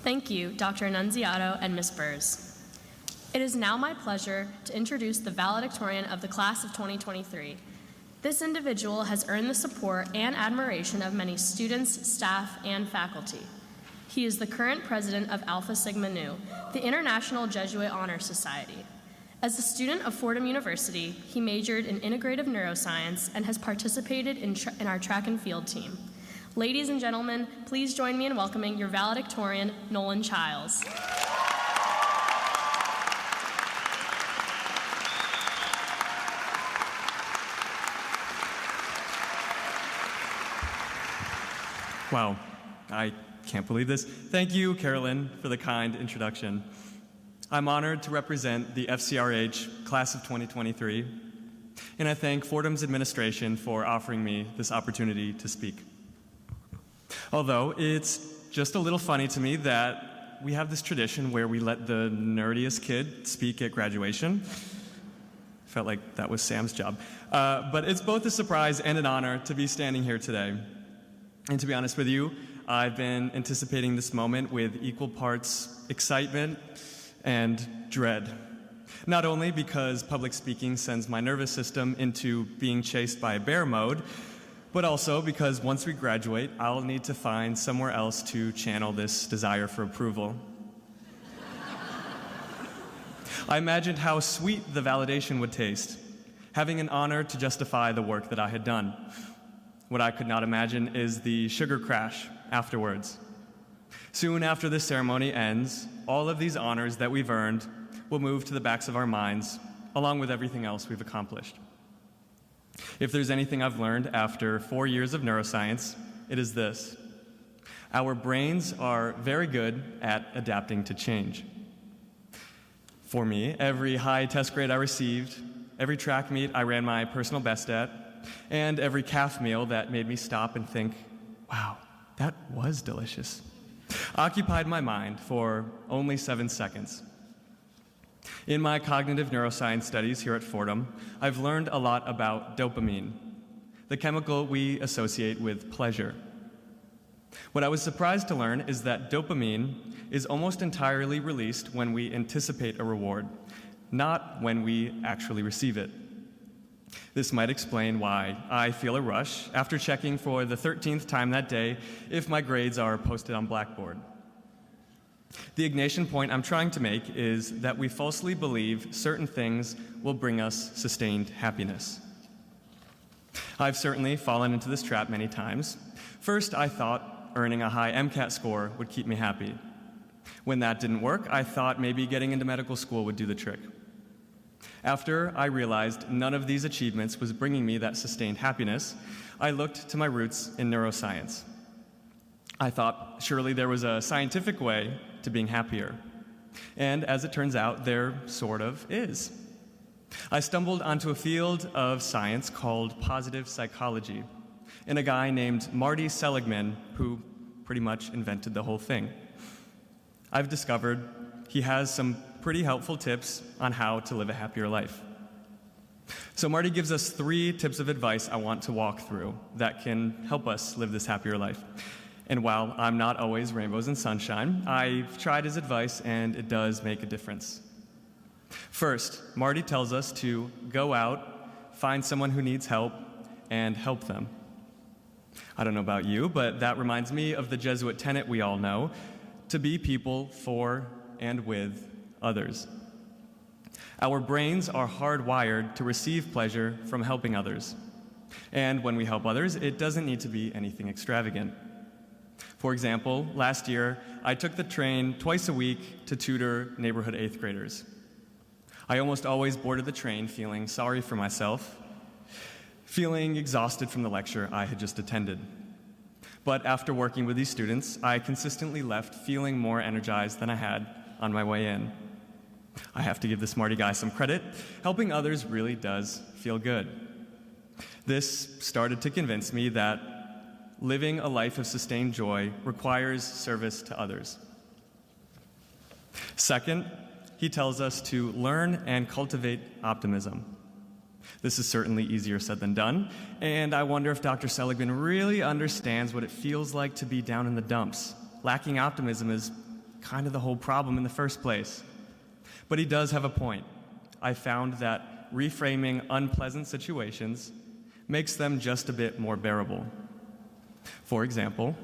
Thank you, Dr. Annunziato and Ms. Burrs. It is now my pleasure to introduce the valedictorian of the class of 2023. This individual has earned the support and admiration of many students, staff, and faculty. He is the current president of Alpha Sigma Nu, the International Jesuit Honor Society. As a student of Fordham University, he majored in integrative neuroscience and has participated in our track and field team. Ladies and gentlemen, please join me in welcoming your valedictorian, Nolan Chiles. Wow, I can't believe this. Thank you, Carolyn, for the kind introduction. I'm honored to represent the FCRH class of 2023, and I thank Fordham's administration for offering me this opportunity to speak. Although it's just a little funny to me that we have this tradition where we let the nerdiest kid speak at graduation. Felt like that was Sam's job. But it's both a surprise and an honor to be standing here today. And to be honest with you, I've been anticipating this moment with equal parts excitement and dread. Not only because public speaking sends my nervous system into being chased by bear mode, but also because once we graduate, I'll need to find somewhere else to channel this desire for approval. I imagined how sweet the validation would taste, having an honor to justify the work that I had done. What I could not imagine is the sugar crash afterwards. Soon after this ceremony ends, all of these honors that we've earned will move to the backs of our minds, along with everything else we've accomplished. If there's anything I've learned after 4 years of neuroscience, it is this. Our brains are very good at adapting to change. For me, every high test grade I received, every track meet I ran my personal best at, and every calf meal that made me stop and think, wow, that was delicious, occupied my mind for only 7 seconds. In my cognitive neuroscience studies here at Fordham, I've learned a lot about dopamine, the chemical we associate with pleasure. What I was surprised to learn is that dopamine is almost entirely released when we anticipate a reward, not when we actually receive it. This might explain why I feel a rush after checking for the 13th time that day if my grades are posted on Blackboard. The Ignatian point I'm trying to make is that we falsely believe certain things will bring us sustained happiness. I've certainly fallen into this trap many times. First, I thought earning a high MCAT score would keep me happy. When that didn't work, I thought maybe getting into medical school would do the trick. After I realized none of these achievements was bringing me that sustained happiness, I looked to my roots in neuroscience. I thought surely there was a scientific way to being happier. And as it turns out, there sort of is. I stumbled onto a field of science called positive psychology, and a guy named Marty Seligman, who pretty much invented the whole thing. I've discovered he has some pretty helpful tips on how to live a happier life. So Marty gives us 3 tips of advice I want to walk through that can help us live this happier life. And while I'm not always rainbows and sunshine, I've tried his advice and it does make a difference. First, Marty tells us to go out, find someone who needs help, and help them. I don't know about you, but that reminds me of the Jesuit tenet we all know, to be people for and with others. Our brains are hardwired to receive pleasure from helping others. And when we help others, it doesn't need to be anything extravagant. For example, last year, I took the train twice a week to tutor neighborhood 8th graders. I almost always boarded the train feeling sorry for myself, feeling exhausted from the lecture I had just attended. But after working with these students, I consistently left feeling more energized than I had on my way in. I have to give this Marty guy some credit. Helping others really does feel good. This started to convince me that living a life of sustained joy requires service to others. Second, he tells us to learn and cultivate optimism. This is certainly easier said than done, and I wonder if Dr. Seligman really understands what it feels like to be down in the dumps. Lacking optimism is kind of the whole problem in the first place. But he does have a point. I found that reframing unpleasant situations makes them just a bit more bearable. For example,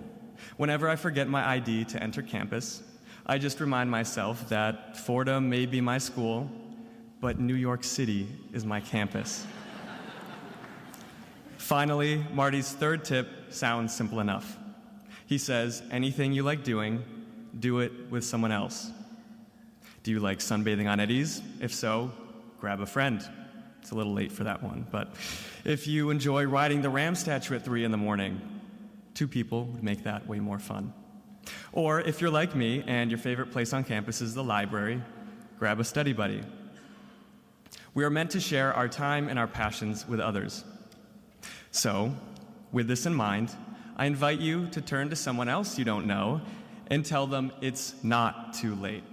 whenever I forget my ID to enter campus, I just remind myself that Fordham may be my school, but New York City is my campus. Finally, Marty's third tip sounds simple enough. He says, anything you like doing, do it with someone else. Do you like sunbathing on eddies? If so, grab a friend. It's a little late for that one, but if you enjoy riding the Ram statue at 3 in the morning, 2 people would make that way more fun. Or if you're like me and your favorite place on campus is the library, grab a study buddy. We are meant to share our time and our passions with others. So, with this in mind, I invite you to turn to someone else you don't know and tell them it's not too late.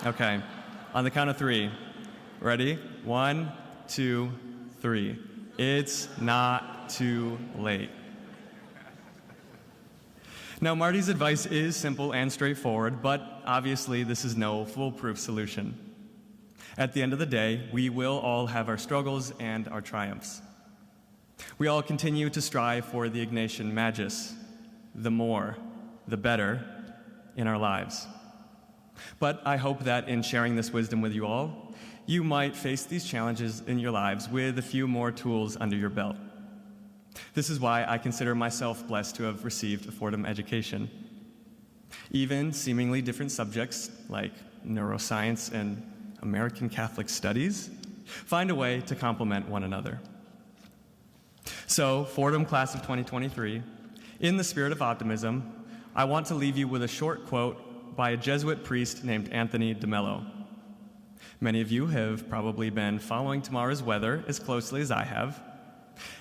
Okay, on the count of 3. Ready? 1, 2, 3. It's not too late. Now, Marty's advice is simple and straightforward, but obviously this is no foolproof solution. At the end of the day, we will all have our struggles and our triumphs. We all continue to strive for the Ignatian magis, the more, the better, in our lives. But I hope that in sharing this wisdom with you all, you might face these challenges in your lives with a few more tools under your belt. This is why I consider myself blessed to have received a Fordham education. Even seemingly different subjects like neuroscience and American Catholic studies find a way to complement one another. So, Fordham Class of 2023, in the spirit of optimism, I want to leave you with a short quote by a Jesuit priest named Anthony de Mello. Many of you have probably been following tomorrow's weather as closely as I have,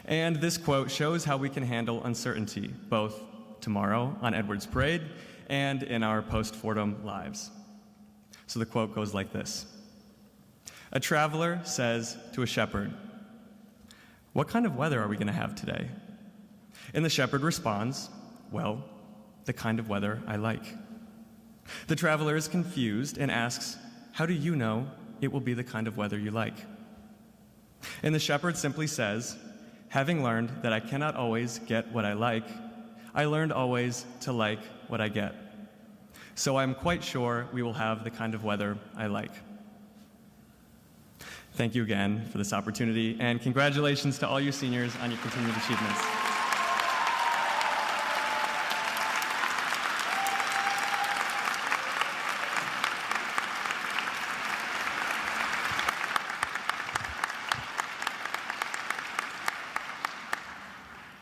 and this quote shows how we can handle uncertainty, both tomorrow on Edwards Parade and in our post-Fordham lives. So the quote goes like this. A traveler says to a shepherd, "What kind of weather are we going to have today?" And the shepherd responds, "Well, the kind of weather I like." The traveler is confused and asks, "How do you know it will be the kind of weather you like?" And the shepherd simply says, "Having learned that I cannot always get what I like, I learned always to like what I get. So I'm quite sure we will have the kind of weather I like." Thank you again for this opportunity, and congratulations to all you seniors on your continued achievements.